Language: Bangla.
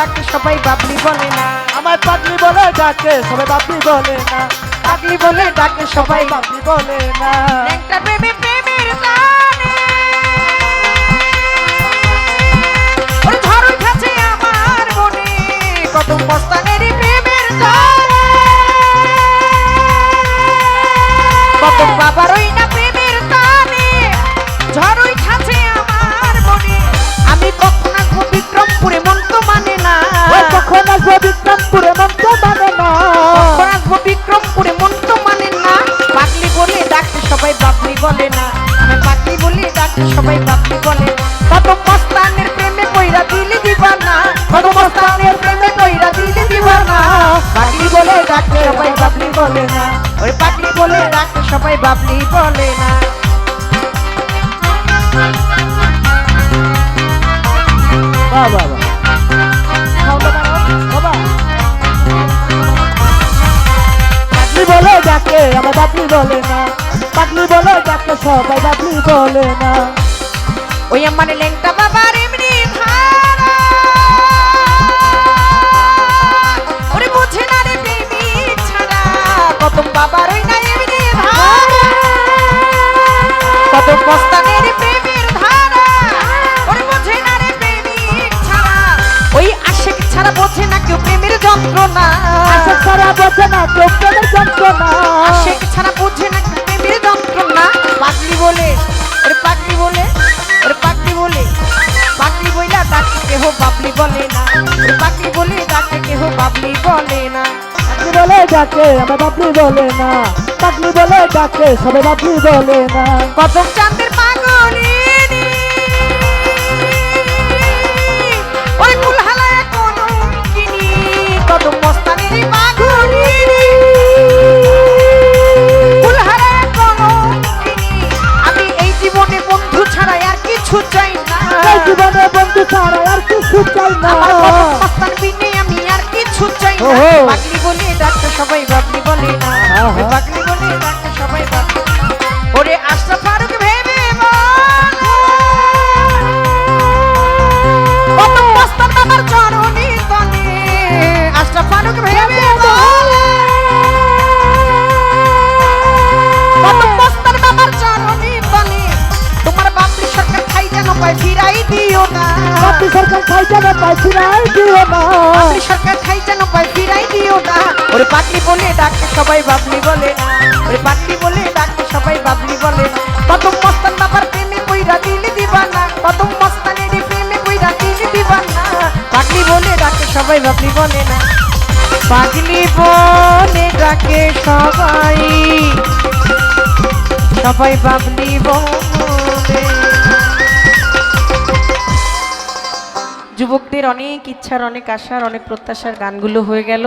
ডাকে সবাই বাবলি বলে না। আমায় পাগলি বলে ডাকে সবাই বাবলি বলে না। পাগলি বলে ডাকে সবাই বাবলি বলে না। ল্যাংটা প্রেমে প্রেমের টানে ওরে ঝড় উঠেছে আমার মনে, কদম বস্তানের প্রেমের টানে কদম বাবার ওই না প্রেমের টানে ঝড় উঠেছে আমার মনে। আমি কখন আসবো বিক্রমপুরে মন তো মানে না, কখন আসবো বিক্রমপুরে মন তো মানে না, কখন আসবো বিক্রমপুরে মন তো মানে না। পাগলি বলে ডাকে সবাই বাবলি বলে না, আমি পাগলি বলে ডাকে সবাই বাবলি বলে। কত মস্তানের প্রেমে কইরা দিলি দিবানা, কত মস্তানের প্রেমে কইরা দিলি দিবানা। পাগলি বলে ডাকে সবাই বাবলি বলে না, ওই পাগলি বলে ডাকে সবাই বাবলি বলে না। বাহ বাহ বাহ, বাবা পাগলি বলে ডাকে আমার বাবলি বলে না, পাগলি বলে ডাকে সবাই বাবলি বলে না। ওই আমার ল্যাংটা বাবার এমনি ধারা ওরে বুঝে না রে প্রেমিক ছাড়া, কত বাবার ওই না এমনি ধারা কত মস্তানের প্রেমের ধারা ওরে বুঝে না রে প্রেমিক ছাড়া। ওই আশিক ছাড়া বোঝে না কেউ প্রেমের যন্ত্রণা, আশিক ছাড়া বোঝে না কেউ প্রেমের যন্ত্রণা, আশিক ছাড়া বোঝে না কেউ প্রেমের যন্ত্রণা। পাগলি বলে ওরে পাগলি বলে ওরে পাগলি বলে পাগলি বইলা ডাকে কেহ বাবলি বলে না, ওরে পাগলি বলে ডাকে কেহ বাবলি বলে না। পাগলি বলে ডাকে আমার বাবলি বলে না, পাগলি বলে ডাকে সবাই বাবলি বলে না। কদম চাঁদের পাগলিনী ওরে কুলহালায় কোন কিনি, কদম মস্তানের পাগলিনী কুলহালায় কোন কিনি। আমি এই জীবনে বন্ধু ছাড়া আর কিছু চাই না, এই জীবনে বন্ধু ছাড়া আর কিছু চাই না, আমার কদম মস্তান বিনে আমি আর কিছু চাই না। ওহো। পাগলি বলে ডাকে সবাই বাবলি বলে না, ওই পাগলি বলে ডাকে সবাই বাবলি। ওরে আশরাফ ফারুক ভেবে বল কত মস্তান বাবার চরণী তলে, আশরাফ ফারুক ভেবে বল কত মস্তান বাবার চরণী তলে। তোমার বাবলি সরকার খাই যেন পায় ফিরাই দিও না, বাবলি সরকার খাই যেন পায় ফিরাই দিও না, বাবলি সরকার খাই যেন পায় ফিরাই দিও না। ওরে পাগলি বলে ডাকে সবাই বাবলি বলে না, ওরে পাগলি বলে ডাকে সবাই বাবলি বলে না। কত মস্তান বাবার প্রেমে কইরা দিলি দিবানা, কত মস্তানের প্রেমে কইরা দিলি দিবানা। পাগলি বলে ডাকে সবাই বাবলি বলে না, পাগলি বলে ডাকে সবাই সবাই বাবলি বলে। যুবকদের অনেক ইচ্ছার অনেক আশার অনেক প্রত্যাশার গানগুলো হয়ে গেল।